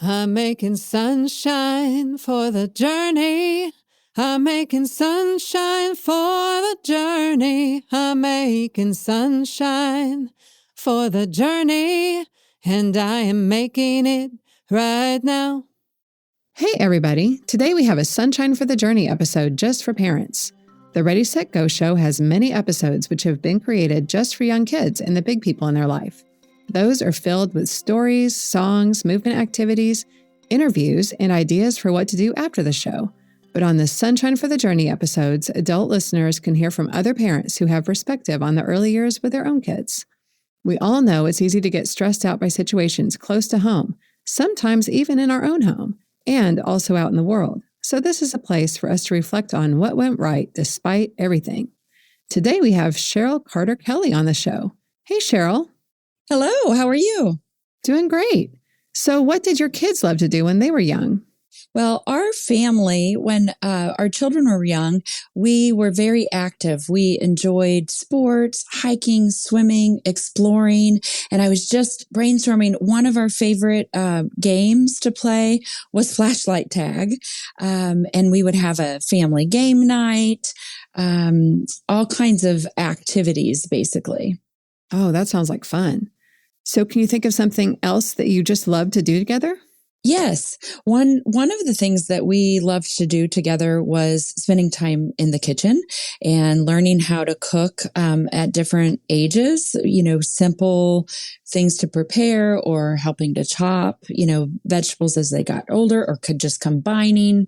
I'm making sunshine for the journey. I'm making sunshine for the journey. I'm making sunshine for the journey. And I am making it right now. Hey, everybody. Today we have a Sunshine for the Journey episode just for parents. The Ready, Set, Go show has many episodes which have been created just for young kids and the big people in their life. Those are filled with stories, songs, movement activities, interviews, and ideas for what to do after the show. But on the Sunshine for the Journey episodes, adult listeners can hear from other parents who have perspective on the early years with their own kids. We all know it's easy to get stressed out by situations close to home, sometimes even in our own home, and also out in the world. So this is a place for us to reflect on what went right despite everything. Today we have Cheryl Carter Kelly on the show. Hey, Cheryl. Hello, how are you? Doing great. So what did your kids love to do when they were young? Well, our family, when our children were young, we were very active. We enjoyed sports, hiking, swimming, exploring. And I was just brainstorming. One of our favorite games to play was flashlight tag. And we would have a family game night, all kinds of activities, basically. Oh, that sounds like fun. So can you think of something else that you just love to do together? Yes. One of the things that we loved to do together was spending time in the kitchen and learning how to cook at different ages, simple things to prepare or helping to chop, vegetables as they got older, or could just combining,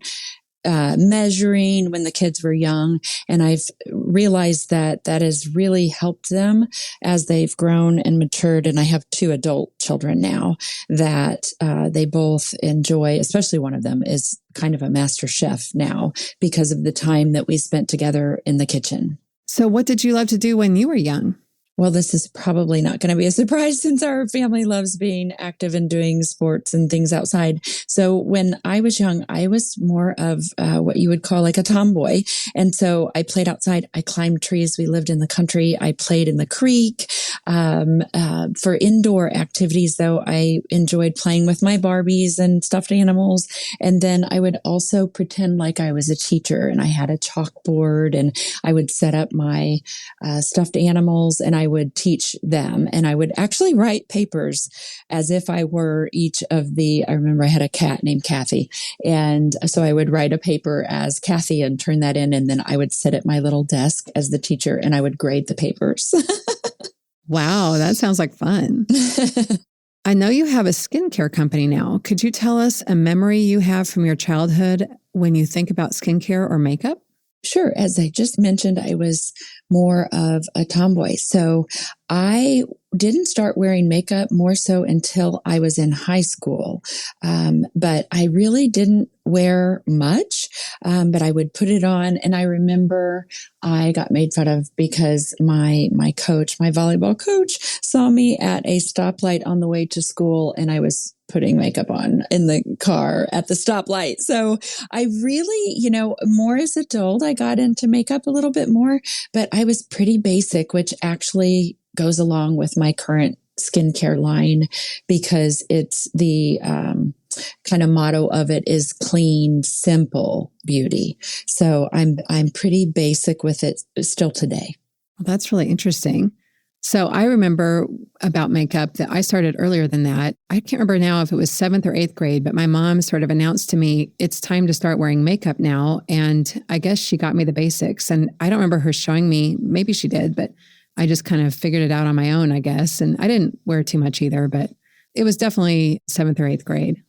measuring when the kids were young. And I've realized that has really helped them as they've grown and matured. And I have 2 adult children now that they both enjoy, especially one of them is kind of a master chef now because of the time that we spent together in the kitchen. So what did you love to do when you were young? Well, this is probably not going to be a surprise since our family loves being active and doing sports and things outside. So when I was young, I was more of what you would call like a tomboy. And so I played outside. I climbed trees. We lived in the country. I played in the creek. For indoor activities, though, I enjoyed playing with my Barbies and stuffed animals. And then I would also pretend like I was a teacher and I had a chalkboard and I would set up my stuffed animals and I would teach them, and I would actually write papers as if I were each of I remember I had a cat named Kathy. And so I would write a paper as Kathy and turn that in. And then I would sit at my little desk as the teacher and I would grade the papers. Wow, that sounds like fun. I know you have a skincare company now. Could you tell us a memory you have from your childhood when you think about skincare or makeup? Sure. As I just mentioned, I was more of a tomboy. So I didn't start wearing makeup more so until I was in high school. But I really didn't wear much, but I would put it on. And I remember I got made fun of because my coach, my volleyball coach, saw me at a stoplight on the way to school and I was putting makeup on in the car at the stoplight. So I really, more as an adult, I got into makeup a little bit more, but I was pretty basic, which actually goes along with my current skincare line because it's the kind of motto of it is clean, simple beauty. So I'm pretty basic with it still today. Well, that's really interesting. So I remember about makeup that I started earlier than that. I can't remember now if it was 7th or 8th grade, but my mom sort of announced to me, it's time to start wearing makeup now. And I guess she got me the basics. And I don't remember her showing me, maybe she did, but I just kind of figured it out on my own, I guess. And I didn't wear too much either, but it was definitely 7th or 8th grade.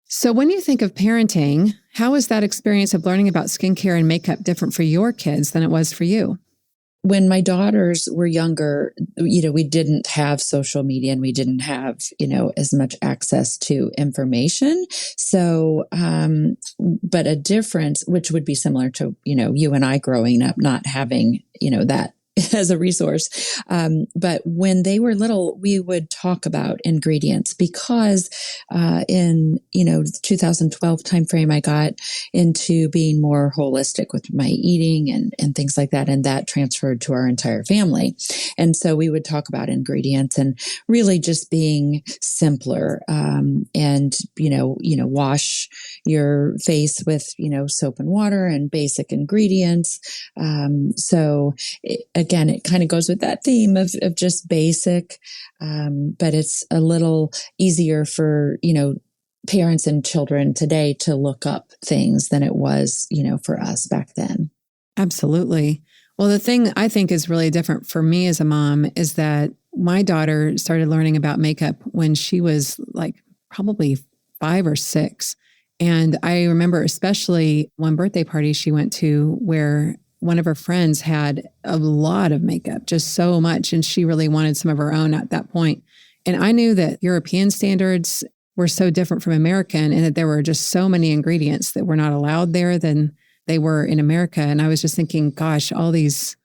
So when you think of parenting, how is that experience of learning about skincare and makeup different for your kids than it was for you? When my daughters were younger, we didn't have social media and we didn't have, as much access to information. So, but a difference, which would be similar to, you and I growing up, not having, that as a resource. But when they were little, we would talk about ingredients because in 2012 timeframe, I got into being more holistic with my eating and things like that, and that transferred to our entire family. And so we would talk about ingredients and really just being simpler, and wash your face with soap and water and basic ingredients. Again, it kind of goes with that theme of just basic, but it's a little easier for parents and children today to look up things than it was for us back then. Absolutely. Well, the thing I think is really different for me as a mom is that my daughter started learning about makeup when she was like probably 5 or 6. And I remember especially one birthday party she went to where one of her friends had a lot of makeup, just so much. And she really wanted some of her own at that point. And I knew that European standards were so different from American and that there were just so many ingredients that were not allowed there than they were in America. And I was just thinking, gosh, all these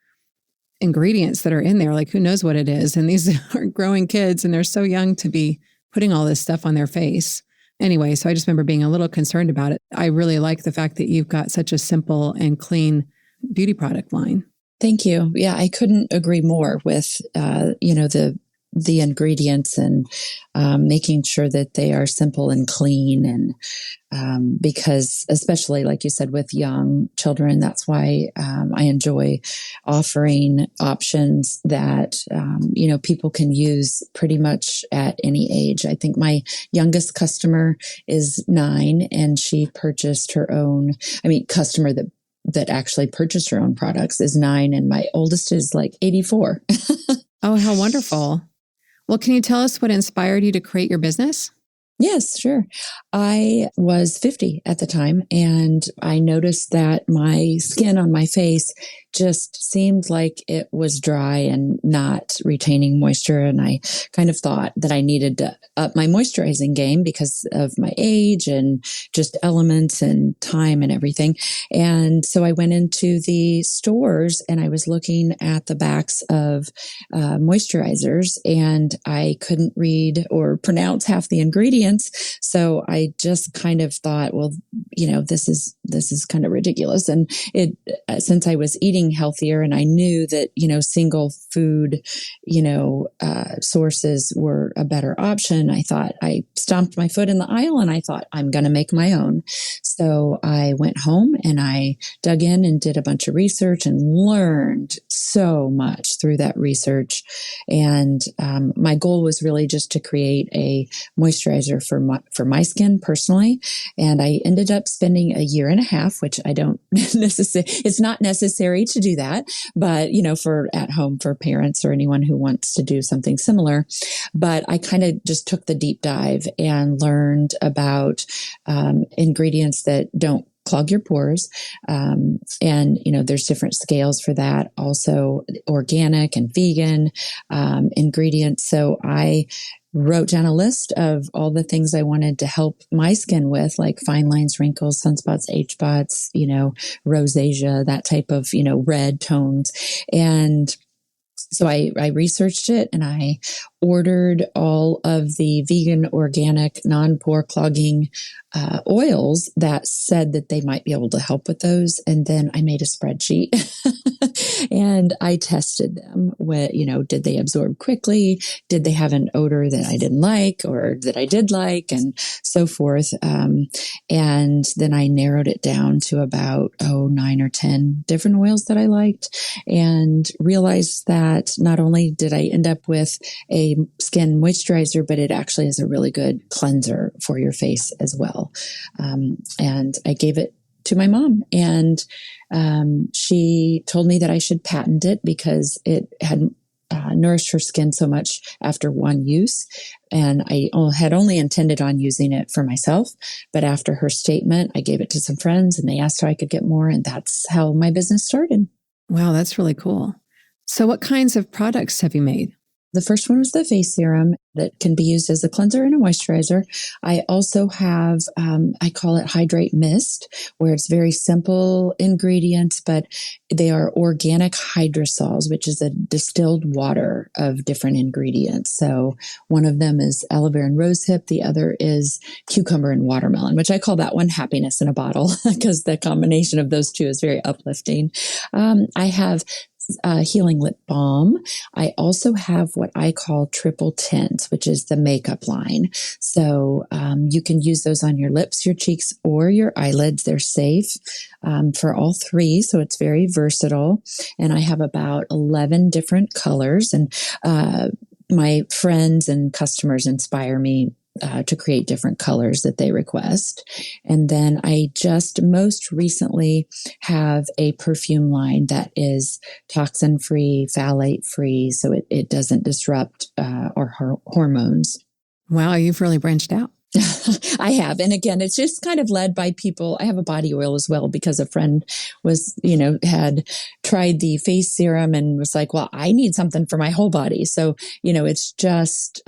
ingredients that are in there, like who knows what it is? And these are growing kids and they're so young to be putting all this stuff on their face. Anyway, so I just remember being a little concerned about it. I really like the fact that you've got such a simple and clean beauty product line. Thank you. Yeah, I couldn't agree more with, the ingredients and making sure that they are simple and clean. And because especially like you said, with young children, that's why I enjoy offering options that, people can use pretty much at any age. I think my youngest customer is 9 and she purchased her own, customer that actually purchased her own products is 9 and my oldest is like 84. Oh, how wonderful. Well, can you tell us what inspired you to create your business? Yes, sure. I was 50 at the time, and I noticed that my skin on my face just seemed like it was dry and not retaining moisture. And I kind of thought that I needed to up my moisturizing game because of my age and just elements and time and everything. And so I went into the stores and I was looking at the backs of moisturizers, and I couldn't read or pronounce half the ingredients. So I just kind of thought, well, this is kind of ridiculous. And since I was eating healthier and I knew that, single food, sources were a better option, I stomped my foot in the aisle and I thought, I'm going to make my own. So I went home and I dug in and did a bunch of research and learned so much through that research. And my goal was really just to create a moisturizer for my skin personally. And I ended up spending a year and a half, which I don't necessarily, it's not necessary to do that, but, for at home for parents or anyone who wants to do something similar. But I kind of just took the deep dive and learned about ingredients that don't clog your pores. And, there's different scales for that. Also organic and vegan ingredients. So I wrote down a list of all the things I wanted to help my skin with, like fine lines, wrinkles, sunspots, age spots, rosacea, that type of, red tones. And so I researched it and I ordered all of the vegan, organic, non-pore clogging oils that said that they might be able to help with those. And then I made a spreadsheet and I tested them. Did they absorb quickly? Did they have an odor that I didn't like or that I did like, and so forth. And then I narrowed it down to about 9 or 10 different oils that I liked, and realized that not only did I end up with a skin moisturizer, but it actually is a really good cleanser for your face as well. And I gave it to my mom, and she told me that I should patent it because it had nourished her skin so much after one use. And I had only intended on using it for myself. But after her statement, I gave it to some friends and they asked how I could get more. And that's how my business started. Wow, that's really cool. So what kinds of products have you made? The first one was the face serum that can be used as a cleanser and a moisturizer. I also have, I call it Hydrate Mist, where it's very simple ingredients, but they are organic hydrosols, which is a distilled water of different ingredients. So one of them is aloe vera and rosehip. The other is cucumber and watermelon, which I call that one happiness in a bottle because the combination of those two is very uplifting. I have healing lip balm. I also have what I call triple tint, which is the makeup line. So you can use those on your lips, your cheeks, or your eyelids. They're safe for all three, so it's very versatile. And I have about 11 different colors. And my friends and customers inspire me to create different colors that they request. And then I just most recently have a perfume line that is toxin free, phthalate free, so it doesn't disrupt our hormones. Wow, you've really branched out. I have. And again, it's just kind of led by people. I have a body oil as well because a friend was, had tried the face serum and was like, well, I need something for my whole body. So, it's just,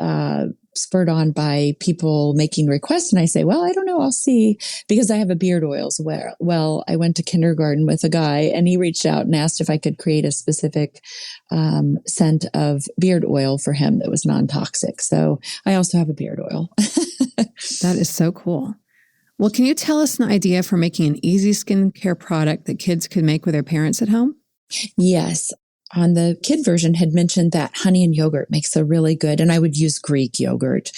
spurred on by people making requests. And I say, well, I don't know. I'll see, because I have a beard oil as well. Well, I went to kindergarten with a guy and he reached out and asked if I could create a specific scent of beard oil for him that was non-toxic. So I also have a beard oil. That is so cool. Well, can you tell us an idea for making an easy skincare product that kids could make with their parents at home? Yes. On the kid version had mentioned that honey and yogurt makes a really good, and I would use Greek yogurt,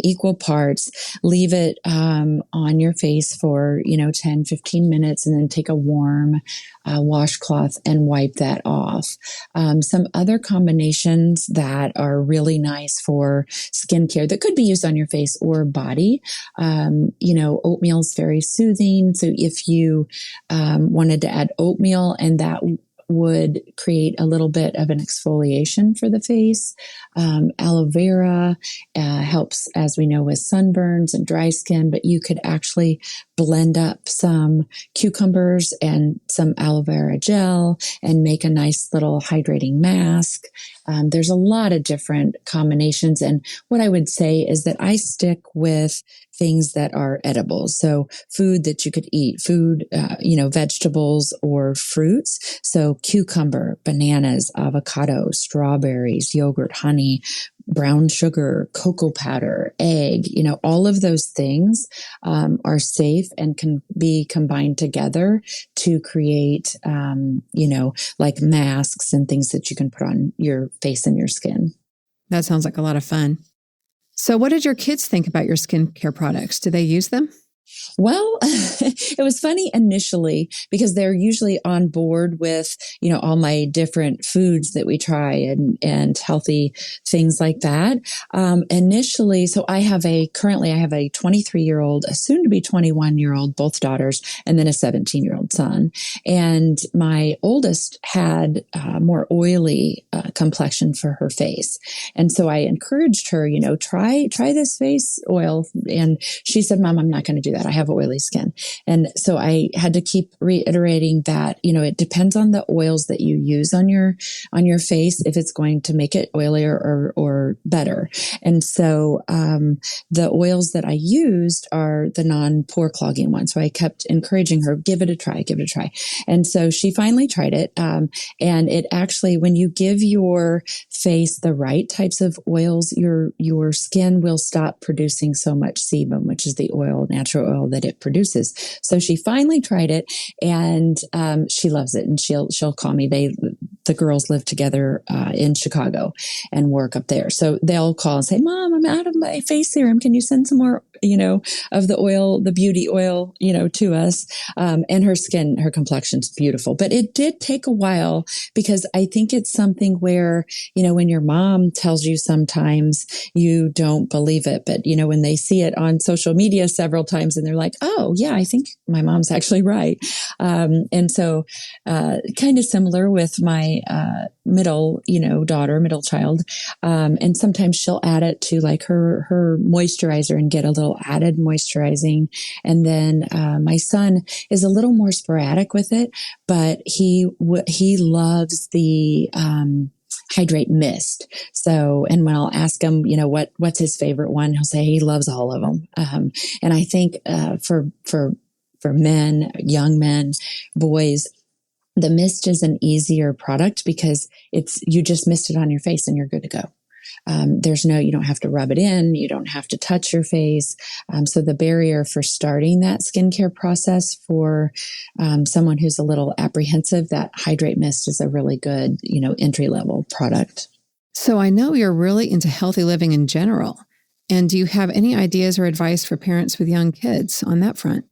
equal parts, leave it on your face for, 10, 15 minutes, and then take a warm washcloth and wipe that off. Some other combinations that are really nice for skincare that could be used on your face or body. Oatmeal is very soothing. So if you wanted to add oatmeal, and that would create a little bit of an exfoliation for the face. Aloe vera helps, as we know, with sunburns and dry skin, but you could actually blend up some cucumbers and some aloe vera gel and make a nice little hydrating mask. There's a lot of different combinations. And what I would say is that I stick with things that are edible. So food that you could eat, vegetables or fruits. So cucumber, bananas, avocado, strawberries, yogurt, honey, brown sugar, cocoa powder, egg, all of those things are safe and can be combined together to create, like masks and things that you can put on your face and your skin. That sounds like a lot of fun. So what did your kids think about your skincare products? Do they use them? Well, it was funny initially because they're usually on board with, all my different foods that we try and healthy things like that. Initially, so currently I have a 23-year-old, a soon to be 21-year-old, both daughters, and then a 17-year-old son. And my oldest had more oily complexion for her face. And so I encouraged her, try this face oil. And she said, Mom, I'm not going to do that. I have oily skin. And so I had to keep reiterating that, it depends on the oils that you use on your face, if it's going to make it oilier or better. And so, the oils that I used are the non-pore clogging ones. So I kept encouraging her, give it a try. And so she finally tried it. And it actually, when you give your face the right types of oils, your skin will stop producing so much sebum, which is the natural oil that it produces. So she finally tried it, and she loves it, and she'll call me. The girls live together in Chicago and work up there, so they'll call and say, Mom, I'm out of my face serum. Can you send some more, of the oil, the beauty oil, to us? And her complexion's beautiful, but it did take a while because I think it's something where, when your mom tells you sometimes you don't believe it, but when they see it on social media several times and they're like, oh yeah, I think my mom's actually right. And so, kind of similar with my, middle child. And sometimes she'll add it to like her moisturizer and get a little added moisturizing. And then, my son is a little more sporadic with it, but he loves the, hydrate mist. So, and when I'll ask him, what's his favorite one, he'll say he loves all of them. And I think for men, young men, boys, the mist is an easier product because you just mist it on your face and you're good to go. You don't have to rub it in. You don't have to touch your face. So the barrier for starting that skincare process for someone who's a little apprehensive, that Hydrate Mist is a really good, entry level product. So I know you're really into healthy living in general. And do you have any ideas or advice for parents with young kids on that front?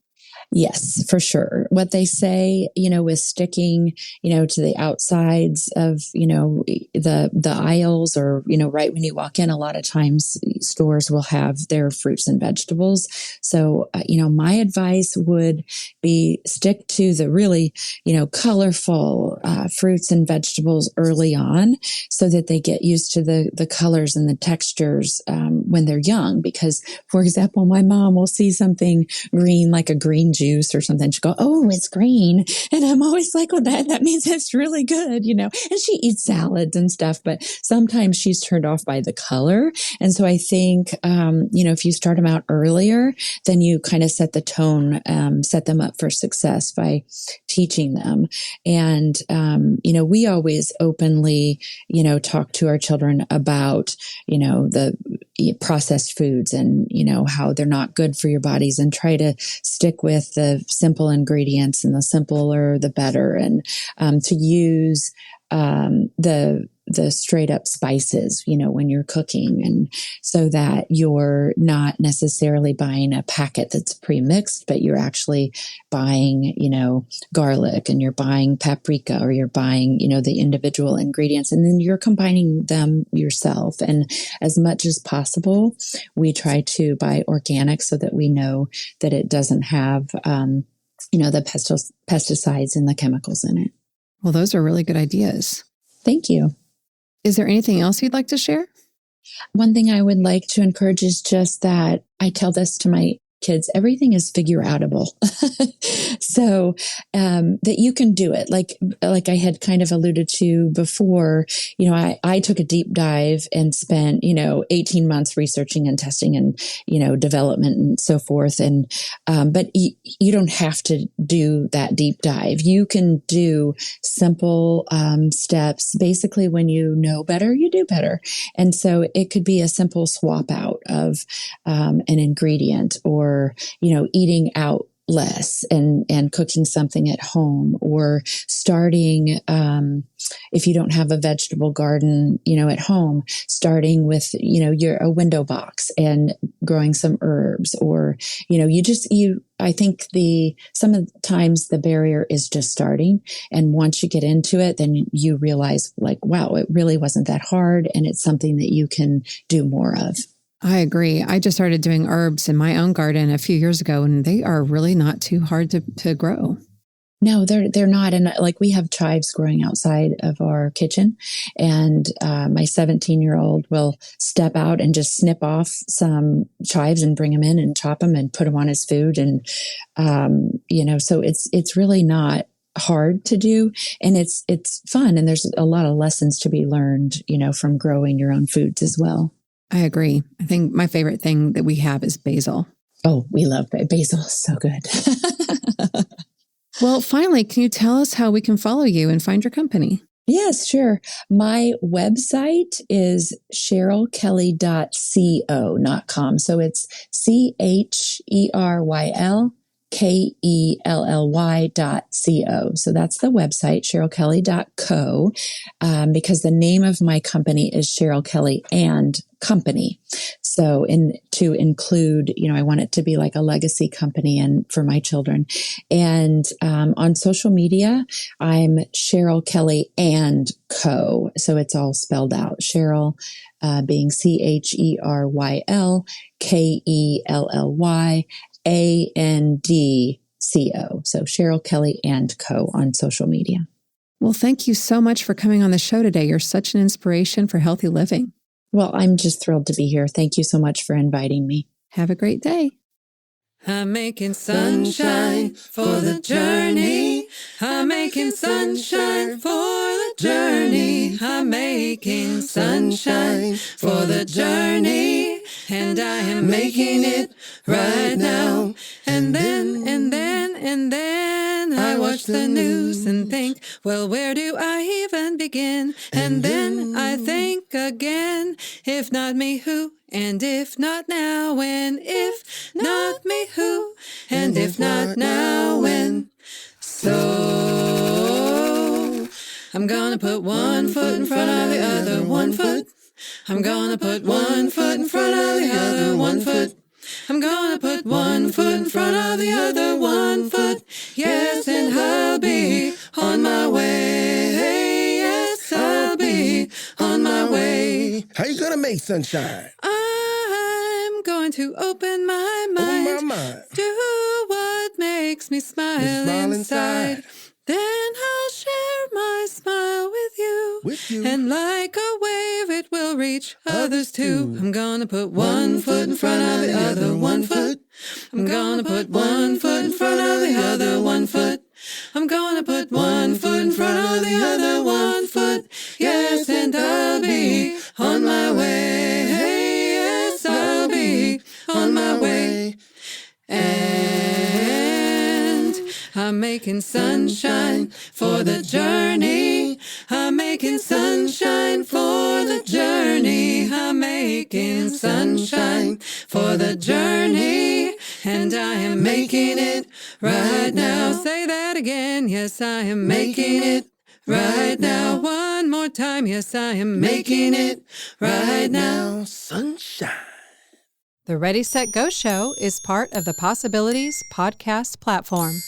Yes, for sure. What they say, with sticking, to the outsides of, the aisles or, right when you walk in, a lot of times stores will have their fruits and vegetables. So, my advice would be stick to the really, colorful fruits and vegetables early on so that they get used to the colors and the textures when they're young. Because, for example, my mom will see something green, like a green juice or something. She'll go, "Oh, it's green." And I'm always like, "Well, that means it's really good," and she eats salads and stuff, but sometimes she's turned off by the color. And so I think, if you start them out earlier, then you kind of set the tone, set them up for success by teaching them. And, we always openly, talk to our children about, the processed foods and, how they're not good for your bodies, and try to stick with the simple ingredients, and the simpler, the better. And to use the straight up spices, when you're cooking, and so that you're not necessarily buying a packet that's pre-mixed, but you're actually buying, garlic, and you're buying paprika, or you're buying, the individual ingredients, and then you're combining them yourself. And as much as possible, we try to buy organic so that we know that it doesn't have, the pesticides and the chemicals in it. Well, those are really good ideas. Thank you. Is there anything else you'd like to share? One thing I would like to encourage is just that I tell this to my kids, everything is figure outable. So that you can do it. Like I had kind of alluded to before, I took a deep dive and spent, 18 months researching and testing and, development and so forth. And, but you don't have to do that deep dive. You can do simple steps. Basically, when you know better, you do better. And so it could be a simple swap out of an ingredient, or eating out less and cooking something at home, or starting, if you don't have a vegetable garden, at home, starting with, a window box and growing some herbs, or, I think sometimes the barrier is just starting. And once you get into it, then you realize wow, it really wasn't that hard. And it's something that you can do more of. I agree. I just started doing herbs in my own garden a few years ago, and they are really not too hard to grow. No, they're not. And we have chives growing outside of our kitchen, and my 17-year-old will step out and just snip off some chives and bring them in and chop them and put them on his food. And, so it's really not hard to do, and it's fun. And there's a lot of lessons to be learned, from growing your own foods as well. I agree. I think my favorite thing that we have is basil. Oh, we love basil. So good. Well, finally, can you tell us how we can follow you and find your company? Yes, sure. My website is CherylKelly.co.com. So it's CherylKelly.co. So that's the website, CherylKelly.co, because the name of my company is Cheryl Kelly and Company. So to include, I want it to be like a legacy company and for my children. And on social media, I'm Cheryl Kelly and Co. So it's all spelled out. Cheryl being CherylKelly ANDCO. So Cheryl Kelly and Co. on social media. Well, thank you so much for coming on the show today. You're such an inspiration for healthy living. Well, I'm just thrilled to be here. Thank you so much for inviting me. Have a great day. I'm making sunshine for the journey. I'm making sunshine for the journey. I'm making sunshine for the journey. And I am making it right now. And then I watch the news and think, well, where do I even begin? And then I think again, if not me, who? And if not now, when? If not me, who? And if not now, when? So I'm gonna put one foot in front of the other, one foot. I'm gonna put one foot in front of the other, one foot. I'm gonna put one foot in front of the other, one foot. Yes, and I'll be on my way. Yes, I'll be on my way. How you gonna make sunshine? I'm going to open my mind. Open my mind. Do what makes me smile inside. Then I'll share my smile with you. And like a wave, it will reach others too. I'm gonna put one foot in front of the other, one foot. I'm gonna put one foot in front of the other, one foot. I'm gonna put one foot in front of the other, one foot. Yes, and I'll be on my way. Yes, I'll be on my way. And I'm making sunshine for the journey. I'm making sunshine for the journey. I'm making sunshine for the journey. And I am making it right now. Say that again. Yes, I am making it right now. One more time. Yes, I am making it right now. Sunshine. The Ready, Set, Go show is part of the Possibilities podcast platform.